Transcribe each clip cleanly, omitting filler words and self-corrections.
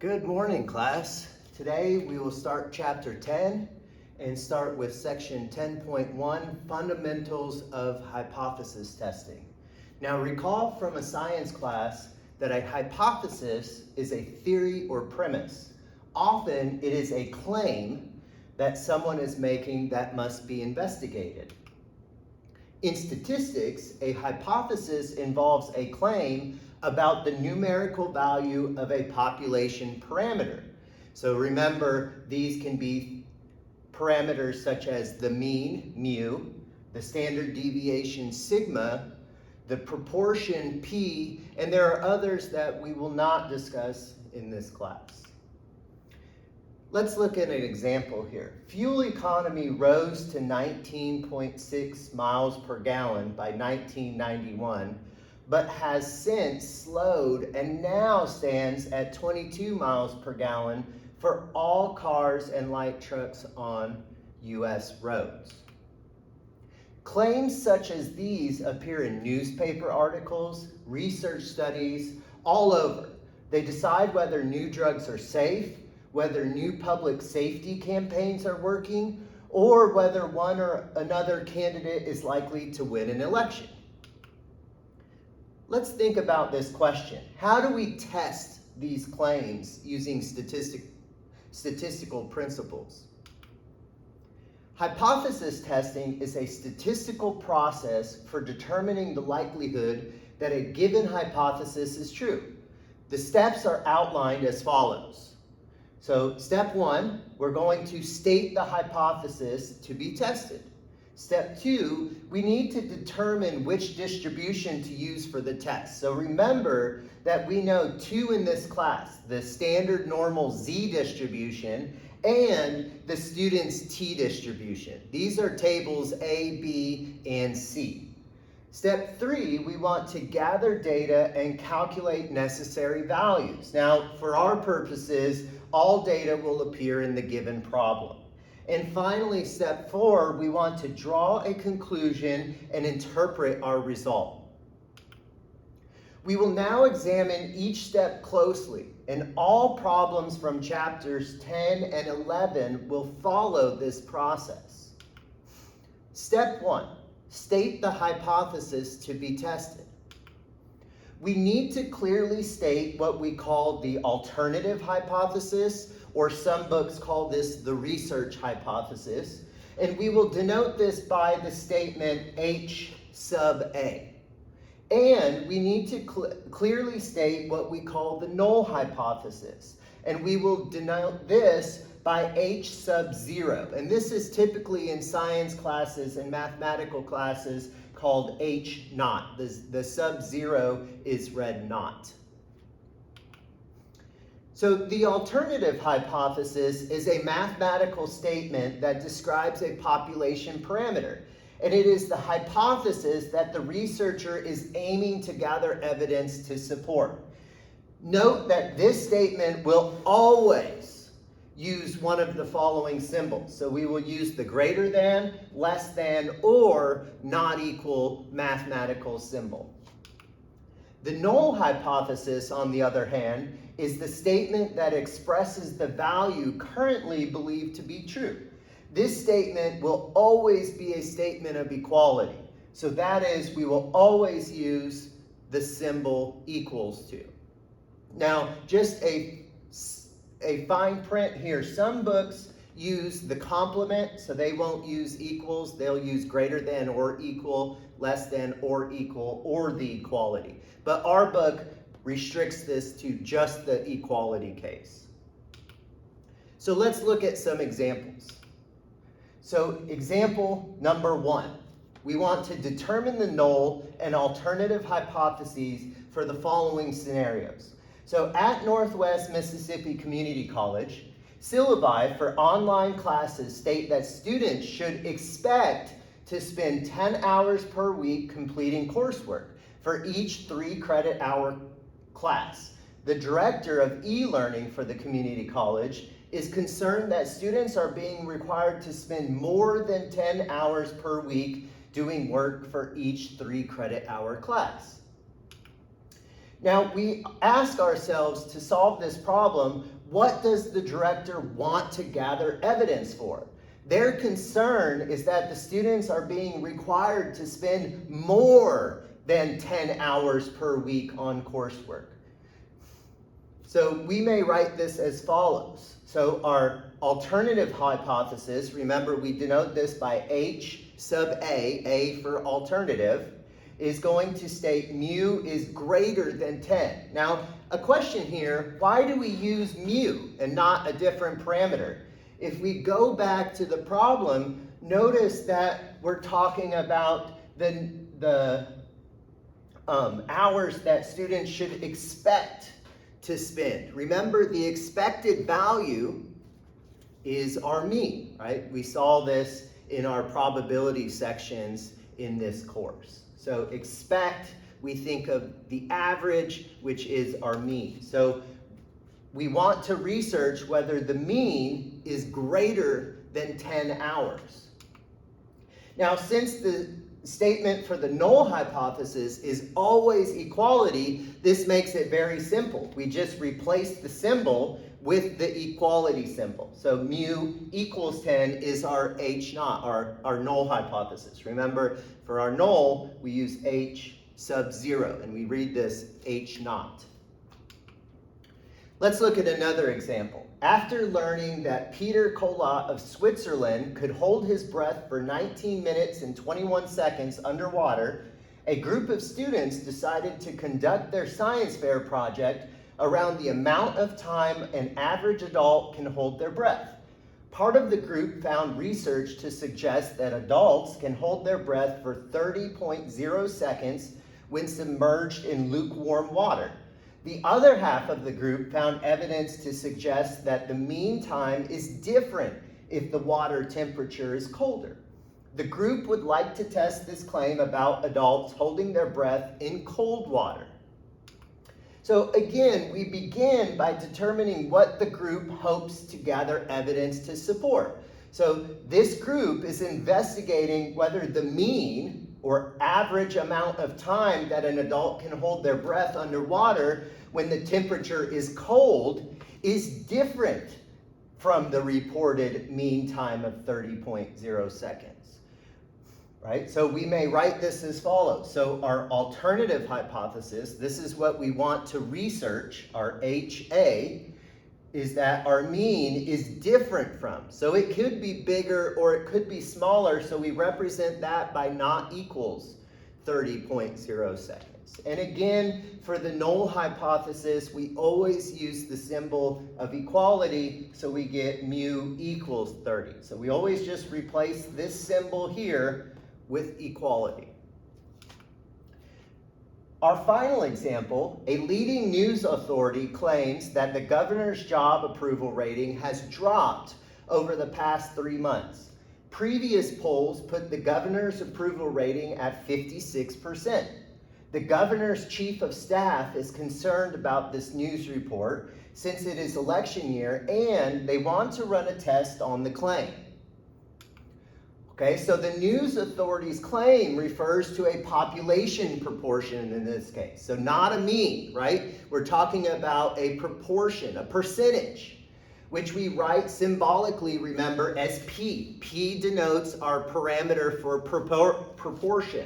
Good morning, class. Today we will start chapter 10 and start with section 10.1, Fundamentals of Hypothesis Testing. Now recall from a science class that a hypothesis is a theory or premise. Often it is a claim that someone is making that must be investigated. In statistics, a hypothesis involves a claim about the numerical value of a population parameter. So remember, these can be parameters such as the mean, mu, the standard deviation, sigma, the proportion, p, and there are others that we will not discuss in this class. Let's look at an example here. Fuel economy rose to 19.6 miles per gallon by 1991, but has since slowed and now stands at 22 miles per gallon for all cars and light trucks on U.S. roads. Claims such as these appear in newspaper articles, research studies, all over. They decide whether new drugs are safe, whether new public safety campaigns are working, or whether one or another candidate is likely to win an election. Let's think about this question. How do we test these claims using statistical principles? Hypothesis testing is a statistical process for determining the likelihood that a given hypothesis is true. The steps are outlined as follows. So step 1, we're going to state the hypothesis to be tested. Step 2, we need to determine which distribution to use for the test. So remember that we know two in this class, the standard normal Z distribution and the student's T distribution. These are tables A, B, and C. Step 3, we want to gather data and calculate necessary values. Now, for our purposes, all data will appear in the given problem. And finally, step 4, we want to draw a conclusion and interpret our result. We will now examine each step closely, and all problems from chapters 10 and 11 will follow this process. Step 1, state the hypothesis to be tested. We need to clearly state what we call the alternative hypothesis, or some books call this the research hypothesis, and we will denote this by the statement H sub A. And we need to clearly state what we call the null hypothesis, and we will denote this by H sub 0. And this is typically in science classes and mathematical classes called H naught. The sub 0 is read naught. So the alternative hypothesis is a mathematical statement that describes a population parameter. And it is the hypothesis that the researcher is aiming to gather evidence to support. Note that this statement will always use one of the following symbols. So we will use the greater than, less than, or not equal mathematical symbol. The null hypothesis, on the other hand, is the statement that expresses the value currently believed to be true. This statement will always be a statement of equality. So that is, we will always use the symbol equals to. Now, just a fine print here. Some books use the complement, so they won't use equals. They'll use greater than or equal, less than or equal, or the equality. But our book restricts this to just the equality case. So let's look at some examples. So example number 1, we want to determine the null and alternative hypotheses for the following scenarios. So at Northwest Mississippi Community College, syllabi for online classes state that students should expect to spend 10 hours per week completing coursework for each 3-credit hour class. The director of e-learning for the community college is concerned that students are being required to spend more than 10 hours per week doing work for each 3-credit hour class. Now, we ask ourselves to solve this problem, what does the director want to gather evidence for? Their concern is that the students are being required to spend more than 10 hours per week on coursework. So we may write this as follows. So our alternative hypothesis, remember we denote this by H sub A for alternative, is going to state mu is greater than 10. Now, a question here, why do we use mu and not a different parameter? If we go back to the problem, notice that we're talking about the hours that students should expect to spend. Remember, the expected value is our mean, right? We saw this in our probability sections in this course. So expect, we think of the average, which is our mean. So we want to research whether the mean is greater than 10 hours. Now, since the statement for the null hypothesis is always equality, this makes it very simple. We just replace the symbol with the equality symbol. So mu equals 10 is our H naught, our null hypothesis. Remember, for our null, we use H sub 0, and we read this H naught. Let's look at another example. After learning that Peter Collat of Switzerland could hold his breath for 19 minutes and 21 seconds underwater, a group of students decided to conduct their science fair project around the amount of time an average adult can hold their breath. Part of the group found research to suggest that adults can hold their breath for 30.0 seconds when submerged in lukewarm water. The other half of the group found evidence to suggest that the mean time is different if the water temperature is colder. The group would like to test this claim about adults holding their breath in cold water. So again, we begin by determining what the group hopes to gather evidence to support. So this group is investigating whether the mean or average amount of time that an adult can hold their breath underwater when the temperature is cold is different from the reported mean time of 30.0 seconds, right? So we may write this as follows. So our alternative hypothesis, this is what we want to research, our HA, is that our mean is different from. So it could be bigger or it could be smaller, so we represent that by not equals 30.0 seconds. And again, for the null hypothesis, we always use the symbol of equality, so we get mu equals 30. So we always just replace this symbol here with equality. Our final example, a leading news authority claims that the governor's job approval rating has dropped over the past 3 months. Previous polls put the governor's approval rating at 56%. The governor's chief of staff is concerned about this news report since it is election year and they want to run a test on the claim. Okay, so the news authority's claim refers to a population proportion in this case. So not a mean, right? We're talking about a proportion, a percentage, which we write symbolically, remember, as P. P denotes our parameter for proportion.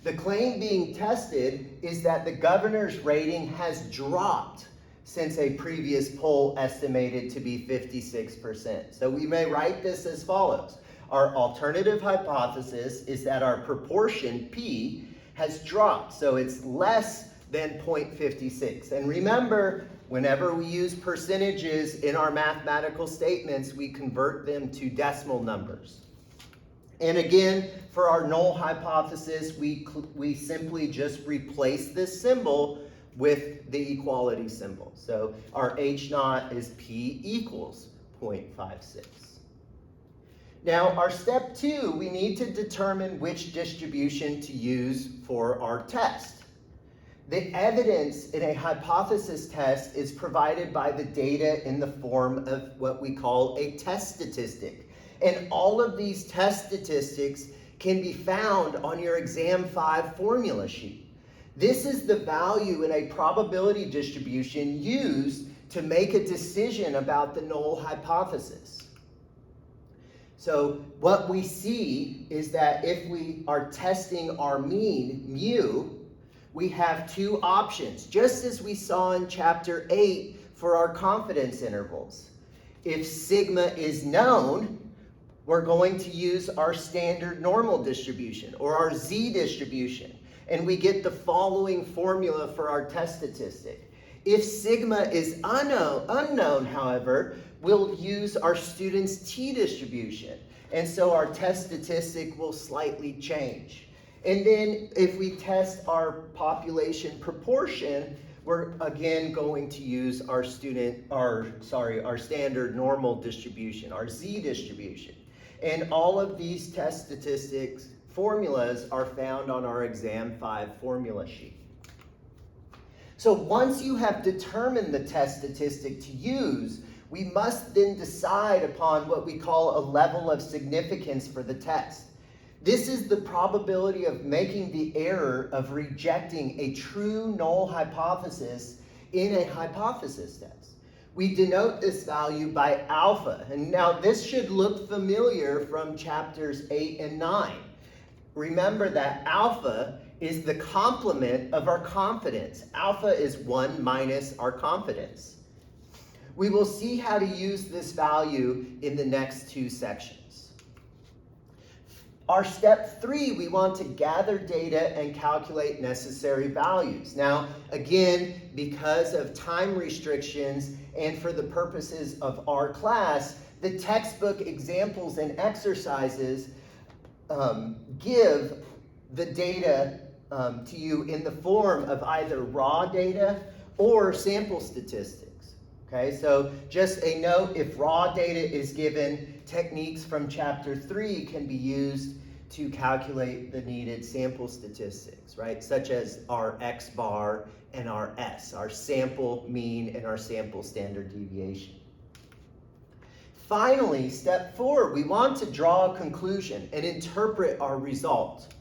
The claim being tested is that the governor's rating has dropped since a previous poll estimated to be 56%. So we may write this as follows. Our alternative hypothesis is that our proportion, P, has dropped, so it's less than 0.56. And remember, whenever we use percentages in our mathematical statements, we convert them to decimal numbers. And again, for our null hypothesis, we simply just replace this symbol with the equality symbol. So our H naught is P equals 0.56. Now, our step 2, we need to determine which distribution to use for our test. The evidence in a hypothesis test is provided by the data in the form of what we call a test statistic. And all of these test statistics can be found on your exam 5 formula sheet. This is the value in a probability distribution used to make a decision about the null hypothesis. So what we see is that if we are testing our mean, mu, we have two options, just as we saw in chapter 8 for our confidence intervals. If sigma is known, we're going to use our standard normal distribution or our z distribution, and we get the following formula for our test statistic. If sigma is unknown, however, we'll use our student's t distribution, and so our test statistic will slightly change. And then if we test our population proportion, we're again going to use our standard normal distribution, our z distribution. And all of these test statistics formulas are found on our exam 5 formula sheet. So once you have determined the test statistic to use, we must then decide upon what we call a level of significance for the test. This is the probability of making the error of rejecting a true null hypothesis in a hypothesis test. We denote this value by alpha, and now this should look familiar from chapters 8 and 9. Remember that alpha is the complement of our confidence. Alpha is 1 minus our confidence. We will see how to use this value in the next two sections. Our step 3, we want to gather data and calculate necessary values. Now, again, because of time restrictions and for the purposes of our class, the textbook examples and exercises give the data to you in the form of either raw data or sample statistics. Okay, so just a note, if raw data is given, techniques from chapter 3 can be used to calculate the needed sample statistics, right? Such as our X bar and our S, our sample mean and our sample standard deviation. Finally, step 4, we want to draw a conclusion and interpret our result.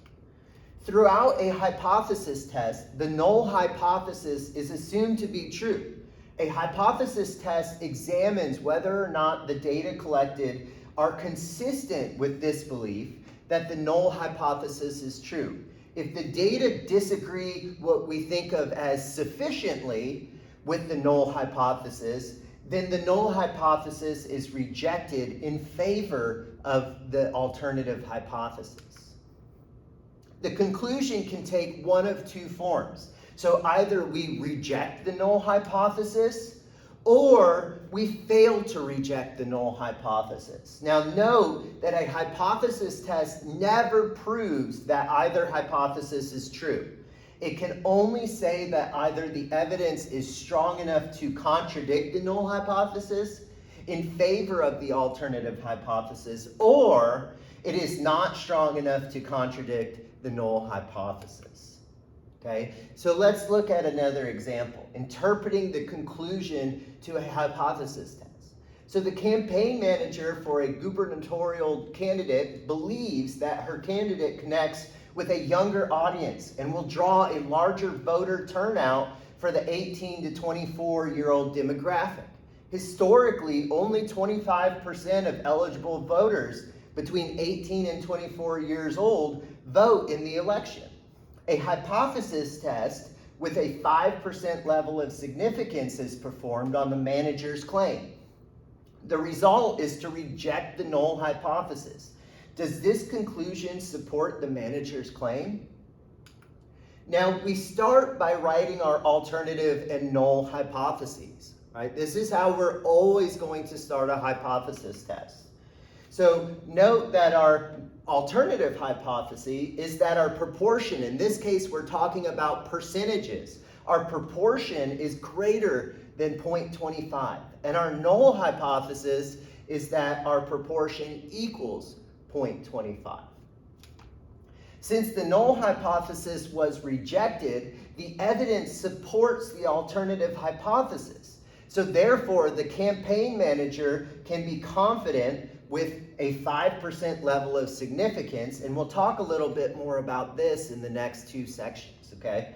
Throughout a hypothesis test, the null hypothesis is assumed to be true. A hypothesis test examines whether or not the data collected are consistent with this belief that the null hypothesis is true. If the data disagree what we think of as sufficiently with the null hypothesis, then the null hypothesis is rejected in favor of the alternative hypothesis. The conclusion can take one of two forms. So either we reject the null hypothesis or we fail to reject the null hypothesis. Now note that a hypothesis test never proves that either hypothesis is true. It can only say that either the evidence is strong enough to contradict the null hypothesis in favor of the alternative hypothesis, or it is not strong enough to contradict the null hypothesis. Okay, so let's look at another example, interpreting the conclusion to a hypothesis test. So the campaign manager for a gubernatorial candidate believes that her candidate connects with a younger audience and will draw a larger voter turnout for the 18 to 24-year-old demographic. Historically, only 25% of eligible voters between 18 and 24 years old vote in the election. A hypothesis test with a 5% level of significance is performed on the manager's claim. The result is to reject the null hypothesis. Does this conclusion support the manager's claim? Now, we start by writing our alternative and null hypotheses, right? This is how we're always going to start a hypothesis test. So note that our alternative hypothesis is that our proportion, in this case we're talking about percentages, our proportion is greater than 0.25. And our null hypothesis is that our proportion equals 0.25. Since the null hypothesis was rejected, the evidence supports the alternative hypothesis. So therefore, the campaign manager can be confident with a 5% level of significance, and we'll talk a little bit more about this in the next two sections, okay?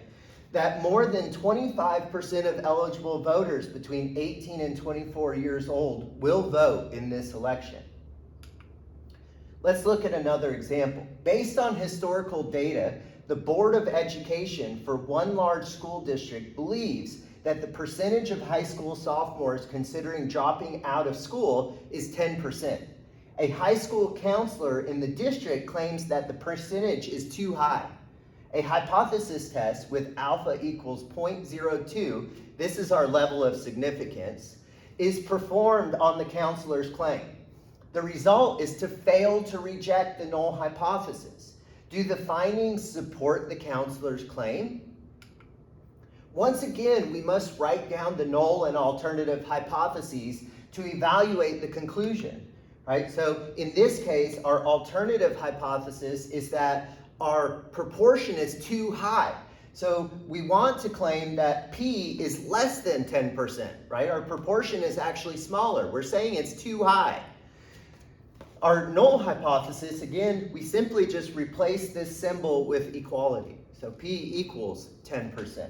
that more than 25% of eligible voters between 18 and 24 years old will vote in this election. Let's look at another example. Based on historical data, the Board of Education for one large school district believes that the percentage of high school sophomores considering dropping out of school is 10%. A high school counselor in the district claims that the percentage is too high. A hypothesis test with alpha equals 0.02, this is our level of significance, is performed on the counselor's claim. The result is to fail to reject the null hypothesis. Do the findings support the counselor's claim? Once again, we must write down the null and alternative hypotheses to evaluate the conclusion, right? So in this case, our alternative hypothesis is that our proportion is too high. So we want to claim that P is less than 10%, right? Our proportion is actually smaller. We're saying it's too high. Our null hypothesis, again, we simply just replace this symbol with equality. So P equals 10%.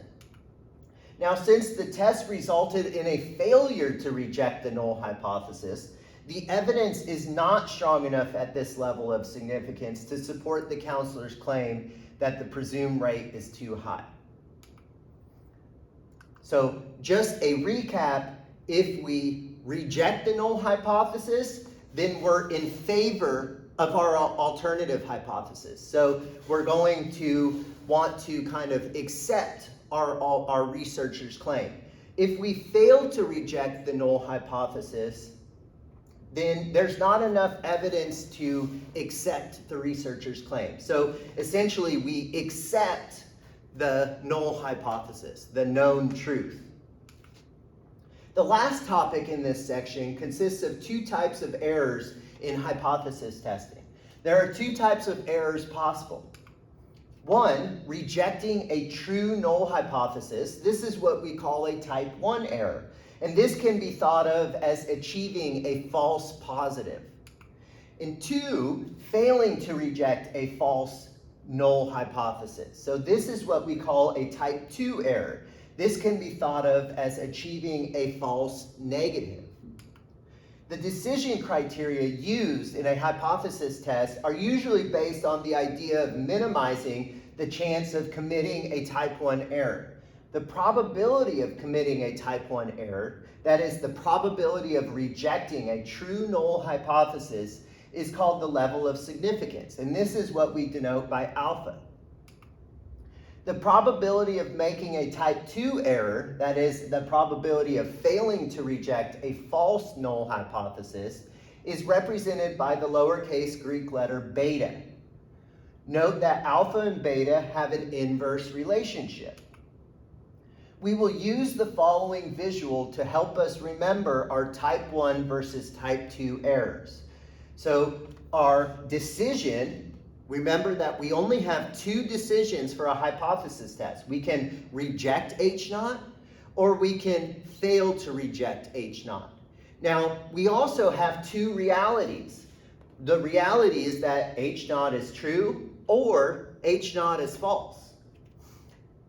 Now, since the test resulted in a failure to reject the null hypothesis, the evidence is not strong enough at this level of significance to support the counselor's claim that the presumed rate is too high. So just a recap, if we reject the null hypothesis, then we're in favor of our alternative hypothesis. So we're going to want to kind of accept our researcher's claim. If we fail to reject the null hypothesis, then there's not enough evidence to accept the researcher's claim. So essentially, we accept the null hypothesis, the known truth. The last topic in this section consists of two types of errors in hypothesis testing. There are two types of errors possible. One, rejecting a true null hypothesis. This is what we call a type 1 error. And this can be thought of as achieving a false positive. And two, failing to reject a false null hypothesis. So this is what we call a type 2 error. This can be thought of as achieving a false negative. The decision criteria used in a hypothesis test are usually based on the idea of minimizing the chance of committing a type 1 error. The probability of committing a type 1 error, that is the probability of rejecting a true null hypothesis, is called the level of significance. And this is what we denote by alpha. The probability of making a type 2 error, that is the probability of failing to reject a false null hypothesis, is represented by the lowercase Greek letter beta. Note that alpha and beta have an inverse relationship. We will use the following visual to help us remember our type 1 versus type 2 errors. So our decision, remember that we only have two decisions for a hypothesis test. We can reject H0 or we can fail to reject H0. Now, we also have two realities. The reality is that H0 is true or H0 is false.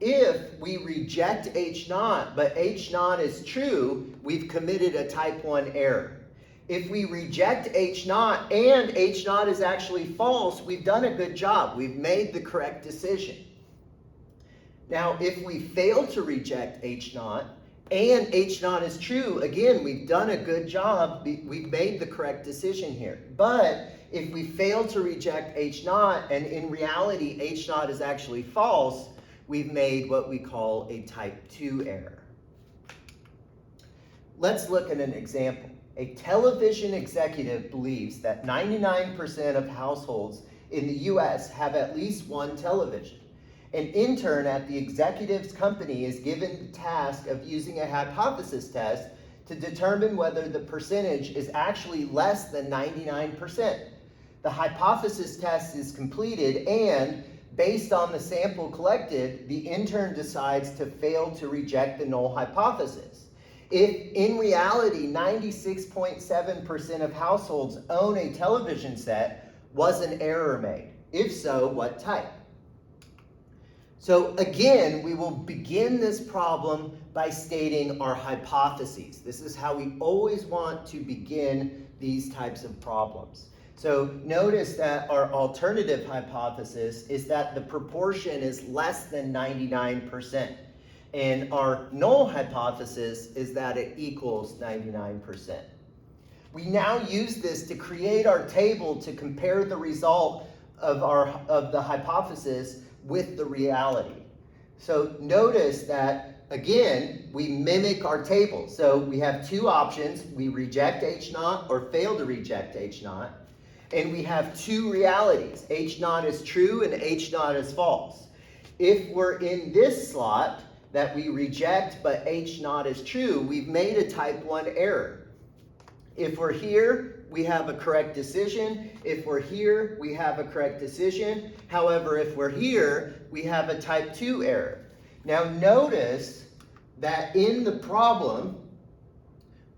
If we reject H0, but H0 is true, we've committed a type 1 error. If we reject H0 and H0 is actually false, we've done a good job. We've made the correct decision. Now, if we fail to reject H0 and H0 is true, again, we've done a good job. We've made the correct decision here. But if we fail to reject H0 and in reality H0 is actually false, we've made what we call a type 2 error. Let's look at an example. A television executive believes that 99% of households in the US have at least one television. An intern at the executive's company is given the task of using a hypothesis test to determine whether the percentage is actually less than 99%. The hypothesis test is completed and, based on the sample collected, the intern decides to fail to reject the null hypothesis. If in reality 96.7% of households own a television set, was an error made? If so, what type? So again, we will begin this problem by stating our hypotheses. This is how we always want to begin these types of problems. So notice that our alternative hypothesis is that the proportion is less than 99%. And our null hypothesis is that it equals 99%. We now use this to create our table to compare the result of the hypothesis with the reality. So notice that, again, we mimic our table. So we have two options. We reject H naught or fail to reject H naught. And we have two realities. H naught is true and H naught is false. If we're in this slot that we reject but H naught is true, we've made a type 1 error. If we're here, we have a correct decision. If we're here, we have a correct decision. However, if we're here, we have a type 2 error. Now notice that in the problem,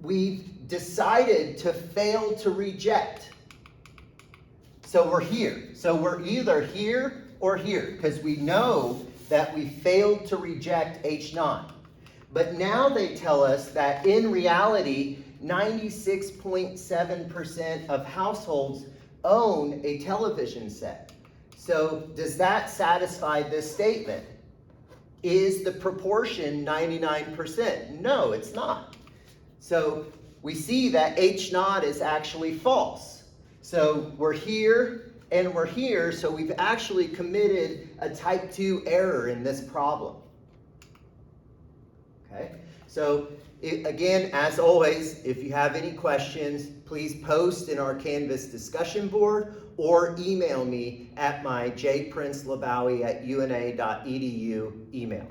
we've decided to fail to reject. So we're here. So we're either here or here, because we know that we failed to reject H naught. But now they tell us that in reality, 96.7% of households own a television set. So does that satisfy this statement? Is the proportion 99%? No, it's not. So we see that H naught is actually false. So we're here and we're here, so we've actually committed a type 2 error in this problem. Okay, so again, as always, if you have any questions, please post in our Canvas discussion board or email me at my jprince-lubawy@una.edu email.